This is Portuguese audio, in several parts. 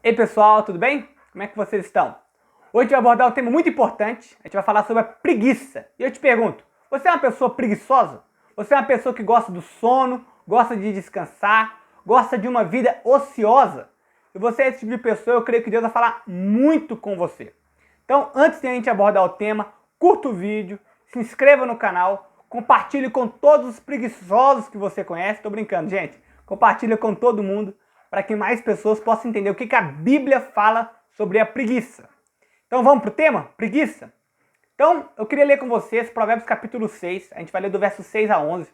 Ei pessoal, tudo bem? Como é que vocês estão? Hoje a gente vai abordar um tema muito importante, a gente vai falar sobre a preguiça. E eu te pergunto, você é uma pessoa preguiçosa? Você é uma pessoa que gosta do sono, gosta de descansar, gosta de uma vida ociosa? Se você é esse tipo de pessoa, eu creio que Deus vai falar muito com você. Então, antes de a gente abordar o tema, curta o vídeo, se inscreva no canal, compartilhe com todos os preguiçosos que você conhece. Tô brincando, gente. Compartilhe com todo mundo, para que mais pessoas possam entender o que a Bíblia fala sobre a preguiça. Então vamos para o tema? Preguiça? Então eu queria ler com vocês Provérbios capítulo 6, a gente vai ler do verso 6 a 11.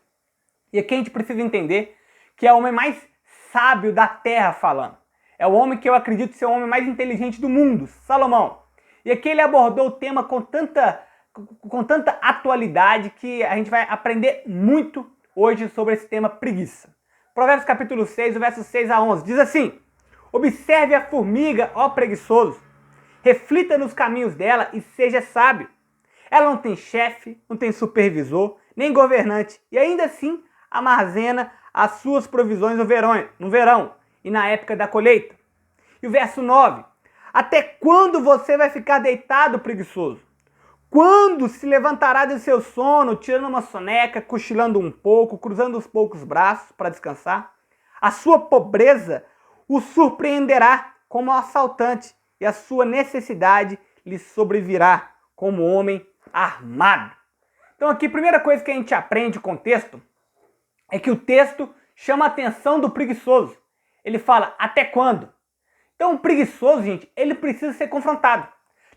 E aqui a gente precisa entender que é o homem mais sábio da terra falando. É o homem que eu acredito ser o homem mais inteligente do mundo, Salomão. E aqui ele abordou o tema com tanta atualidade que a gente vai aprender muito hoje sobre esse tema preguiça. Provérbios capítulo 6, o verso 6 a 11, diz assim: observe a formiga, ó preguiçoso, reflita nos caminhos dela e seja sábio. Ela não tem chefe, não tem supervisor, nem governante, e ainda assim armazena as suas provisões no verão e na época da colheita. E o verso 9, até quando você vai ficar deitado, preguiçoso? Quando se levantará do seu sono, tirando uma soneca, cochilando um pouco, cruzando os poucos braços para descansar? A sua pobreza o surpreenderá como assaltante, e a sua necessidade lhe sobrevirá como homem armado. Então aqui, a primeira coisa que a gente aprende com o texto é que o texto chama a atenção do preguiçoso. Ele fala, até quando? Então o preguiçoso, gente, ele precisa ser confrontado.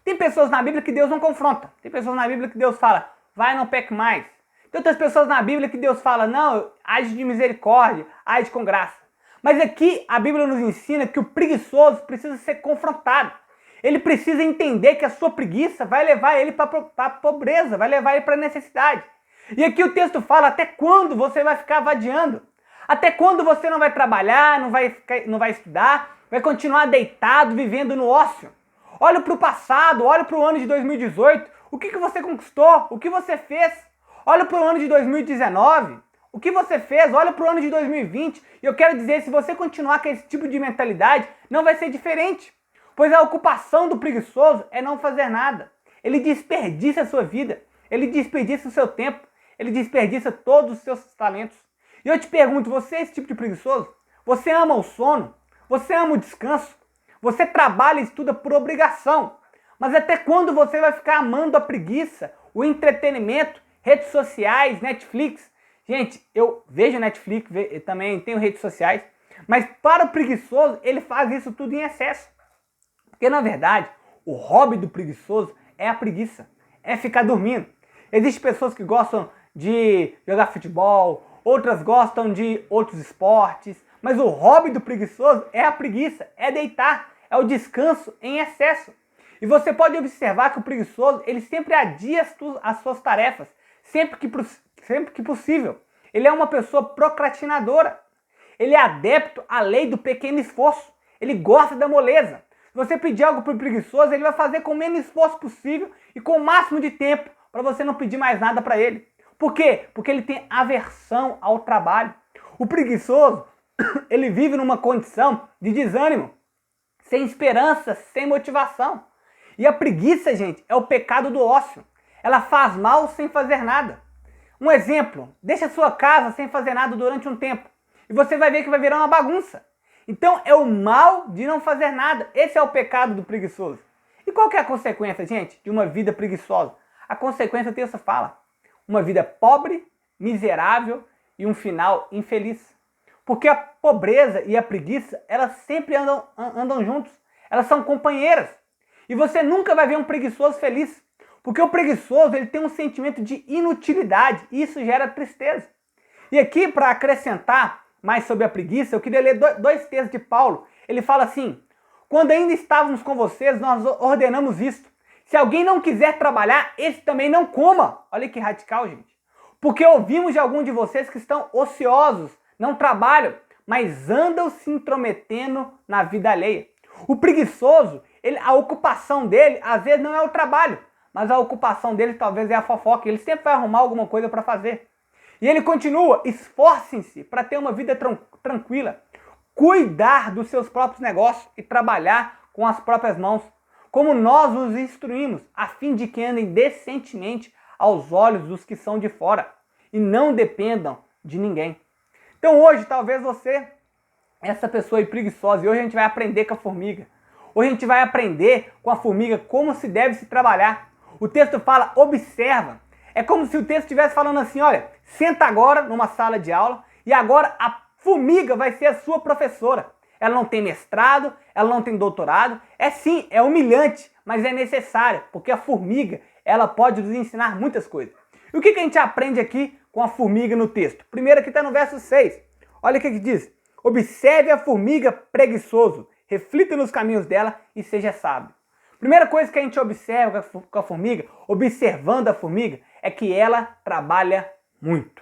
Tem pessoas na Bíblia que Deus não confronta. Tem pessoas na Bíblia que Deus fala, vai, não peque mais. Tem outras pessoas na Bíblia que Deus fala, não, age de misericórdia, age com graça. Mas aqui a Bíblia nos ensina que o preguiçoso precisa ser confrontado. Ele precisa entender que a sua preguiça vai levar ele para a pobreza, vai levar ele para a necessidade. E aqui o texto fala, até quando você vai ficar vadiando? Até quando você não vai trabalhar, não vai estudar, vai continuar deitado, vivendo no ócio? Olha para o passado, olha para o ano de 2018, o que você conquistou, o que você fez? Olha para o ano de 2019, o que você fez? Olha para o ano de 2020. E eu quero dizer, se você continuar com esse tipo de mentalidade, não vai ser diferente. Pois a ocupação do preguiçoso é não fazer nada. Ele desperdiça a sua vida, ele desperdiça o seu tempo, ele desperdiça todos os seus talentos. E eu te pergunto, você é esse tipo de preguiçoso? Você ama o sono? Você ama o descanso? Você trabalha e estuda por obrigação. Mas até quando você vai ficar amando a preguiça, o entretenimento, redes sociais, Netflix? Gente, eu vejo Netflix, também tenho redes sociais, mas para o preguiçoso, ele faz isso tudo em excesso. Porque na verdade, o hobby do preguiçoso é a preguiça, é ficar dormindo. Existem pessoas que gostam de jogar futebol, outras gostam de outros esportes, mas o hobby do preguiçoso é a preguiça, é deitar, é o descanso em excesso. E você pode observar que o preguiçoso, ele sempre adia as suas tarefas, sempre que possível. Ele é uma pessoa procrastinadora. Ele é adepto à lei do pequeno esforço. Ele gosta da moleza. Se você pedir algo para o preguiçoso, ele vai fazer com o menos esforço possível e com o máximo de tempo, para você não pedir mais nada para ele. Por quê? Porque ele tem aversão ao trabalho. O preguiçoso, ele vive numa condição de desânimo, sem esperança, sem motivação. E a preguiça, gente, é o pecado do ócio. Ela faz mal sem fazer nada. Um exemplo, deixa a sua casa sem fazer nada durante um tempo e você vai ver que vai virar uma bagunça. Então é o mal de não fazer nada. Esse é o pecado do preguiçoso. E qual que é a consequência, gente, de uma vida preguiçosa? A consequência, o texto fala, uma vida pobre, miserável e um final infeliz. Porque a pobreza e a preguiça, elas sempre andam juntos. Elas são companheiras. E você nunca vai ver um preguiçoso feliz. Porque o preguiçoso, ele tem um sentimento de inutilidade e isso gera tristeza. E aqui, para acrescentar mais sobre a preguiça, eu queria ler dois textos de Paulo. Ele fala assim, quando ainda estávamos com vocês, nós ordenamos isto. Se alguém não quiser trabalhar, esse também não coma. Olha que radical, gente. Porque ouvimos de alguns de vocês que estão ociosos, não trabalham, mas andam se intrometendo na vida alheia. O preguiçoso, a ocupação dele, às vezes não é o trabalho, mas a ocupação dele talvez é a fofoca. Ele sempre vai arrumar alguma coisa para fazer. E ele continua, esforcem-se para ter uma vida tranquila. cuidar dos seus próprios negócios e trabalhar com as próprias mãos, como nós os instruímos, a fim de que andem decentemente aos olhos dos que são de fora e não dependam de ninguém. Então hoje, talvez você, essa pessoa aí preguiçosa, e hoje a gente vai aprender com a formiga. Hoje a gente vai aprender com a formiga como se deve se trabalhar. O texto fala, observa. É como se o texto estivesse falando assim, olha, senta agora numa sala de aula e agora a formiga vai ser a sua professora. Ela não tem mestrado, ela não tem doutorado. É sim, é humilhante, mas é necessário, porque a formiga, ela pode nos ensinar muitas coisas. E o que a gente aprende aqui com a formiga no texto? Primeiro aqui está no verso 6. Olha o que diz. Observe a formiga preguiçoso, reflita nos caminhos dela e seja sábio. Primeira coisa que a gente observa com a formiga, observando a formiga, é que ela trabalha muito.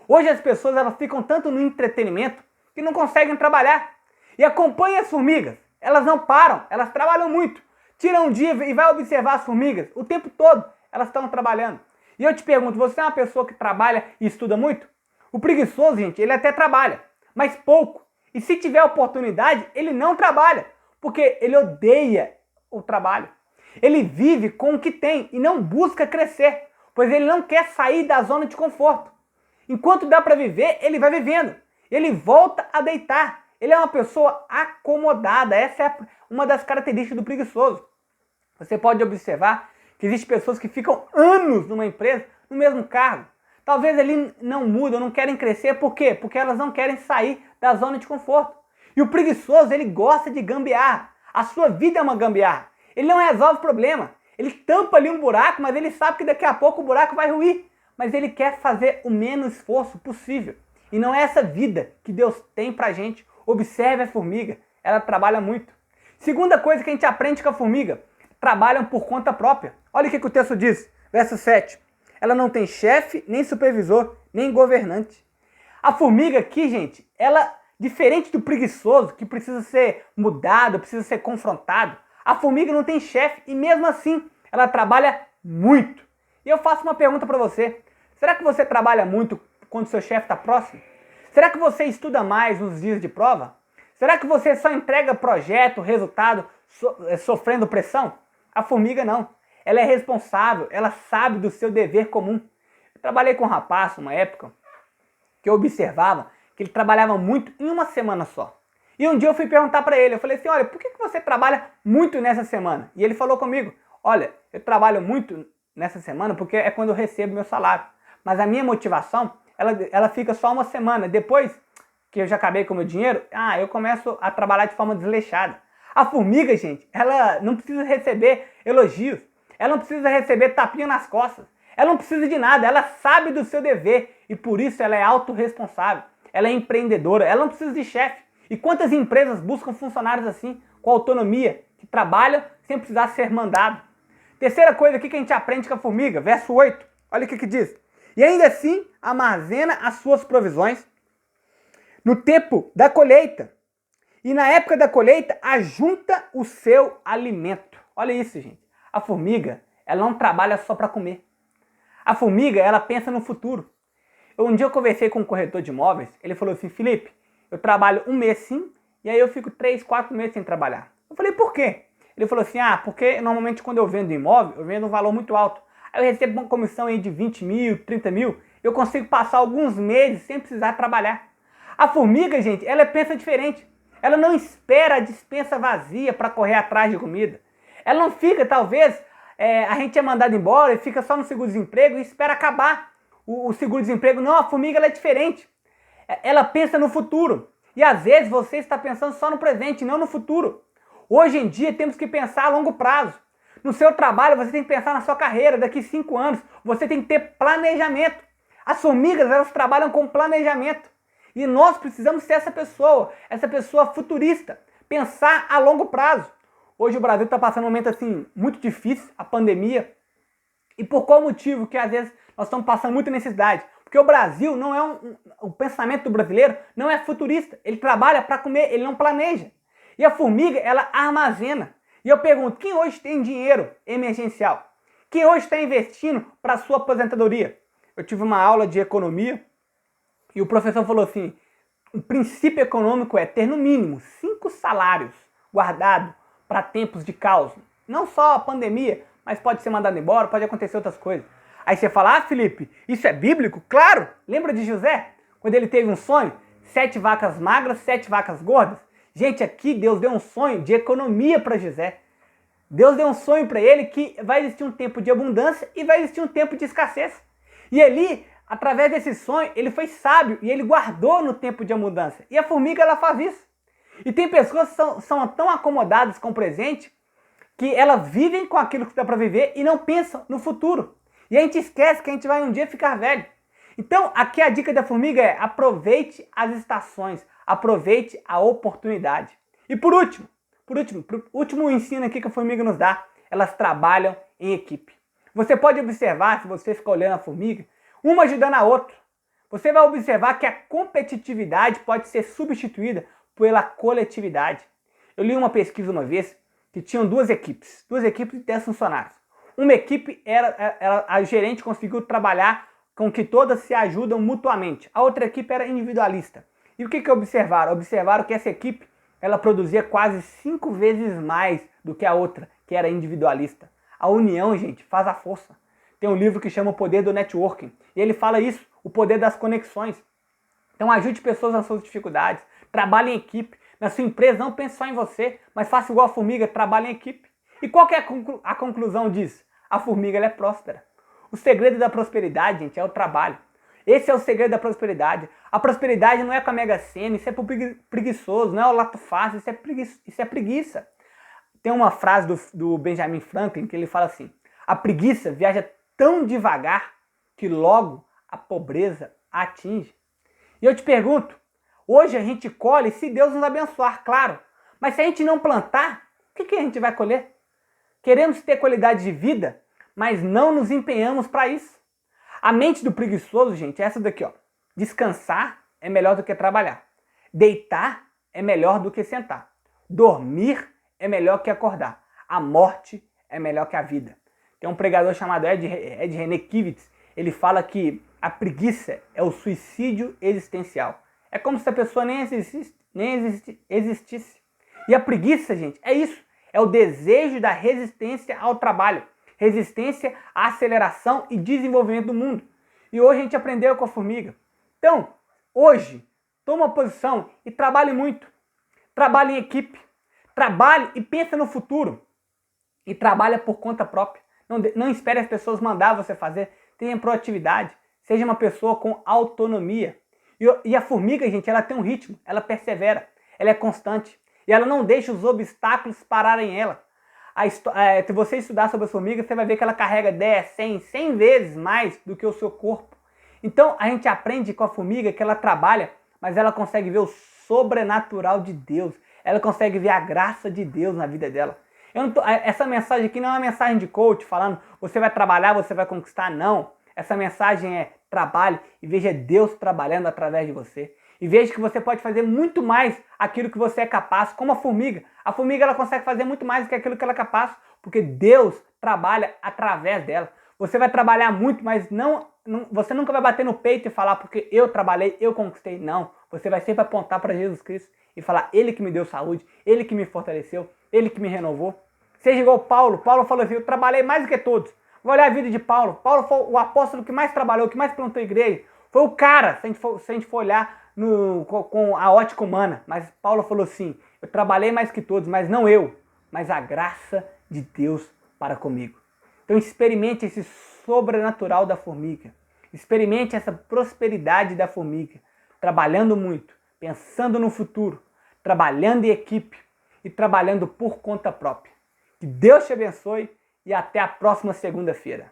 Hoje as pessoas elas ficam tanto no entretenimento que não conseguem trabalhar. E acompanhe as formigas, elas não param, elas trabalham muito. Tira um dia e vai observar as formigas, o tempo todo elas estão trabalhando. E eu te pergunto, você é uma pessoa que trabalha e estuda muito? O preguiçoso, gente, ele até trabalha, mas pouco. E se tiver oportunidade, ele não trabalha, porque ele odeia o trabalho. Ele vive com o que tem e não busca crescer, pois ele não quer sair da zona de conforto. Enquanto dá para viver, ele vai vivendo. Ele volta a deitar. Ele é uma pessoa acomodada. Essa é uma das características do preguiçoso. Você pode observar que existem pessoas que ficam anos numa empresa, no mesmo cargo. Talvez eles não mudam, não querem crescer. Por quê? Porque elas não querem sair da zona de conforto. E o preguiçoso, ele gosta de gambiarra. A sua vida é uma gambiarra. Ele não resolve o problema. Ele tampa ali um buraco, mas ele sabe que daqui a pouco o buraco vai ruir. Mas ele quer fazer o menos esforço possível. E não é essa vida que Deus tem pra gente. Observe a formiga, ela trabalha muito. Segunda coisa que a gente aprende com a formiga, trabalham por conta própria. Olha o que o texto diz, verso 7. Ela não tem chefe, nem supervisor, nem governante. A formiga aqui, gente, ela, diferente do preguiçoso, que precisa ser mudado, precisa ser confrontado, a formiga não tem chefe e mesmo assim ela trabalha muito. E eu faço uma pergunta para você. Será que você trabalha muito quando seu chefe está próximo? Será que você estuda mais nos dias de prova? Será que você só entrega projeto, resultado, sofrendo pressão? A formiga não. Ela é responsável, ela sabe do seu dever comum. Eu trabalhei com um rapaz, uma época, que eu observava que ele trabalhava muito em uma semana só. E um dia eu fui perguntar para ele, eu falei assim, olha, por que você trabalha muito nessa semana? E ele falou comigo, olha, eu trabalho muito nessa semana porque é quando eu recebo meu salário. Mas a minha motivação, ela fica só uma semana. Depois que eu já acabei com o meu dinheiro, eu começo a trabalhar de forma desleixada. A formiga, gente, ela não precisa receber elogios. Ela não precisa receber tapinha nas costas. Ela não precisa de nada. Ela sabe do seu dever e por isso ela é autorresponsável. Ela é empreendedora. Ela não precisa de chefe. E quantas empresas buscam funcionários assim, com autonomia, que trabalham sem precisar ser mandado? Terceira coisa aqui que a gente aprende com a formiga, verso 8. Olha o que diz. E ainda assim armazena as suas provisões no tempo da colheita. E na época da colheita ajunta o seu alimento. Olha isso, gente. A formiga, ela não trabalha só para comer. A formiga, ela pensa no futuro. Um dia eu conversei com um corretor de imóveis, ele falou assim, Felipe, eu trabalho um mês sim, e aí eu fico 3, 4 meses sem trabalhar. Eu falei, por quê? Ele falou assim, porque normalmente quando eu vendo imóvel, eu vendo um valor muito alto. Aí eu recebo uma comissão aí de 20 mil, 30 mil, eu consigo passar alguns meses sem precisar trabalhar. A formiga, gente, ela pensa diferente. Ela não espera a despensa vazia para correr atrás de comida. Ela não fica, talvez, a gente é mandado embora e fica só no seguro-desemprego e espera acabar o seguro-desemprego. Não, a formiga ela é diferente. Ela pensa no futuro. E às vezes você está pensando só no presente, não no futuro. Hoje em dia temos que pensar a longo prazo. No seu trabalho você tem que pensar na sua carreira, daqui 5 anos. Você tem que ter planejamento. As formigas, elas trabalham com planejamento. E nós precisamos ser essa pessoa futurista. Pensar a longo prazo. Hoje o Brasil está passando um momento assim muito difícil, a pandemia. E por qual motivo que às vezes nós estamos passando muita necessidade? Porque o Brasil não é o pensamento do brasileiro não é futurista. Ele trabalha para comer, ele não planeja. E a formiga, ela armazena. E eu pergunto, quem hoje tem dinheiro emergencial? Quem hoje está investindo para a sua aposentadoria? Eu tive uma aula de economia e o professor falou assim, um princípio econômico é ter no mínimo 5 salários guardados para tempos de caos. Não só a pandemia, mas pode ser mandado embora, pode acontecer outras coisas. Aí você fala, Felipe, isso é bíblico? Claro! Lembra de José? Quando ele teve um sonho? 7 vacas magras, 7 vacas gordas? Gente, aqui Deus deu um sonho de economia para José. Deus deu um sonho para ele que vai existir um tempo de abundância e vai existir um tempo de escassez. E ali, através desse sonho, ele foi sábio e ele guardou no tempo de abundância. E a formiga, ela faz isso. E tem pessoas que são tão acomodadas com o presente que elas vivem com aquilo que dá para viver e não pensam no futuro. E a gente esquece que a gente vai um dia ficar velho. Então, aqui a dica da formiga é: aproveite as estações, aproveite a oportunidade. E por último ensino aqui que a formiga nos dá: elas trabalham em equipe. Você pode observar, se você ficar olhando a formiga, uma ajudando a outra. Você vai observar que a competitividade pode ser substituída pela coletividade. Eu li uma pesquisa uma vez que tinham duas equipes de 10 funcionários. Uma equipe a gerente conseguiu trabalhar com que todas se ajudam mutuamente. A outra equipe era individualista. E o que observaram? Observaram que essa equipe ela produzia quase 5 vezes mais do que a outra, que era individualista. A união, gente, faz a força. Tem um livro que chama O Poder do Networking. E ele fala isso, o poder das conexões. Então ajude pessoas nas suas dificuldades. Trabalhe em equipe. Na sua empresa, não pense só em você, mas faça igual a formiga, trabalhe em equipe. E qual que é a conclusão disso? A formiga ela é próspera. O segredo da prosperidade, gente, é o trabalho. Esse é o segredo da prosperidade. A prosperidade não é com a Mega Sena, isso é pro preguiçoso, não é o lato fácil, isso é preguiça. Tem uma frase do Benjamin Franklin que ele fala assim: a preguiça viaja tão devagar que logo a pobreza a atinge. E eu te pergunto, hoje a gente colhe se Deus nos abençoar, claro. Mas se a gente não plantar, o que a gente vai colher? Queremos ter qualidade de vida, mas não nos empenhamos para isso. A mente do preguiçoso, gente, é essa daqui, ó. Descansar é melhor do que trabalhar. Deitar é melhor do que sentar. Dormir é melhor que acordar. A morte é melhor que a vida. Tem um pregador chamado Ed René-Kivitz. Ele fala que a preguiça é o suicídio existencial. É como se a pessoa nem existisse. E a preguiça, gente, é isso. É o desejo da resistência ao trabalho. Resistência à aceleração e desenvolvimento do mundo. E hoje a gente aprendeu com a formiga. Então, hoje, toma uma posição e trabalhe muito. Trabalhe em equipe. Trabalhe e pense no futuro. E trabalhe por conta própria. Não espere as pessoas mandar você fazer. Tenha proatividade. Seja uma pessoa com autonomia. E a formiga, gente, ela tem um ritmo. Ela persevera. Ela é constante. E ela não deixa os obstáculos pararem ela. Se você estudar sobre as formigas, você vai ver que ela carrega 10, 100 vezes mais do que o seu corpo. Então, a gente aprende com a formiga que ela trabalha, mas ela consegue ver o sobrenatural de Deus. Ela consegue ver a graça de Deus na vida dela. Essa mensagem aqui não é uma mensagem de coach falando você vai trabalhar, você vai conquistar. Não. Essa mensagem é trabalhe e veja Deus trabalhando através de você. E veja que você pode fazer muito mais aquilo que você é capaz, como a formiga. A formiga ela consegue fazer muito mais do que aquilo que ela é capaz, porque Deus trabalha através dela. Você vai trabalhar muito, mas você nunca vai bater no peito e falar porque eu trabalhei, eu conquistei. Não, você vai sempre apontar para Jesus Cristo e falar: Ele que me deu saúde, Ele que me fortaleceu, Ele que me renovou. Seja igual Paulo. Paulo falou assim: eu trabalhei mais do que todos. Vou olhar a vida de Paulo. Paulo foi o apóstolo que mais trabalhou, que mais plantou igreja. Foi o cara, se a gente for olhar com a ótica humana. Mas Paulo falou assim: eu trabalhei mais que todos, mas não eu, mas a graça de Deus para comigo. Então experimente esse sobrenatural da formiga. Experimente essa prosperidade da formiga. Trabalhando muito, pensando no futuro, trabalhando em equipe e trabalhando por conta própria. Que Deus te abençoe e até a próxima segunda-feira.